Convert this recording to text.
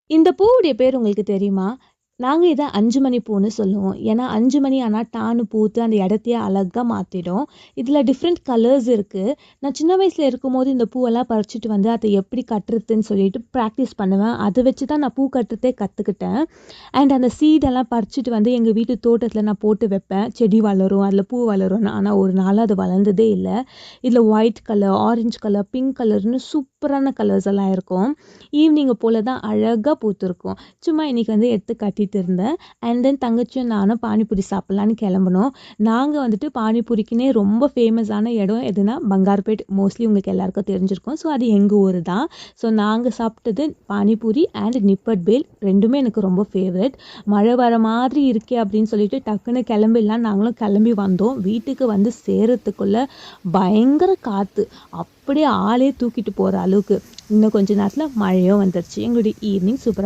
இந்த பூவுடைய பேர் உங்களுக்கு தெரியுமா? நாங்க இத 5 மணி பூன்னு சொல்லுவோம். ஏன்னா 5 மணி ஆனா டான்னு பூத்து அந்த இடத்தையே அழகா மாத்திடும். இதுல டிஃப்ரெண்ட் கலர்ஸ் இருக்கு. நான் சின்ன வயசுல இருக்கும்போது இந்த பூவெல்லாம் பறிச்சுட்டு வந்து அத எப்படி கட்டுறதுன்னு சொல்லிட்டு பிராக்டிஸ் பண்ணுவேன். அத வச்சு தான் நான் பூ கட்டுறதே கத்துக்கிட்டேன். அண்ட் அந்த சீடெல்லாம் பறிச்சுட்டு வந்து எங்க வீட்டு தோட்டத்துல நான் போட்டு வைப்பேன். செடி வளரும், அதுல பூ வளரும்னு. ஆனா ஒரு நாளும் அது வளர்ந்ததே இல்ல. இதுல white colour, orange colour, pink கலர்ன்னு சூப்பரான கலர்ஸ் எல்லாம் இருக்கும். ஈவினிங் போல தான் அழகா பூத்திருக்கும். சும்மா இன்னைக்கு வந்து எடுத்து கட்டிட்டு இருந்தேன். அண்ட் தென் தங்கச்சியும் நானும் பானிபூரி சாப்பிடலான்னு கிளம்புனோம். நாங்க வந்துட்டு பானிபூரிக்குன்னே ரொம்ப ஃபேமஸான இடம் எதுனா பங்காருப்பேட். மோஸ்ட்லி உங்களுக்கு எல்லாருக்கும் தெரிஞ்சிருக்கும். ஸோ அது எங்க ஊரு தான். ஸோ நாங்க சாப்பிட்டது பானிபூரி அண்ட் நிப்பட் பேல் 2மே எனக்கு ரொம்ப ஃபேவரட். மழை வர மாதிரி இருக்கே அப்படின்னு சொல்லிட்டு டக்குன்னு கிளம்பிடலாம் நாங்களும் கிளம்பி வந்தோம். வீட்டுக்கு வந்து சேரத்துக்குள்ள பயங்கர காத்து. அப்படியே ஆளே தூக்கிட்டு போற அளவுக்கு. இன்னும் கொஞ்ச நேரத்துல மழையும் வந்துருச்சு. எங்களுடைய ஈவினிங் சூப்பரா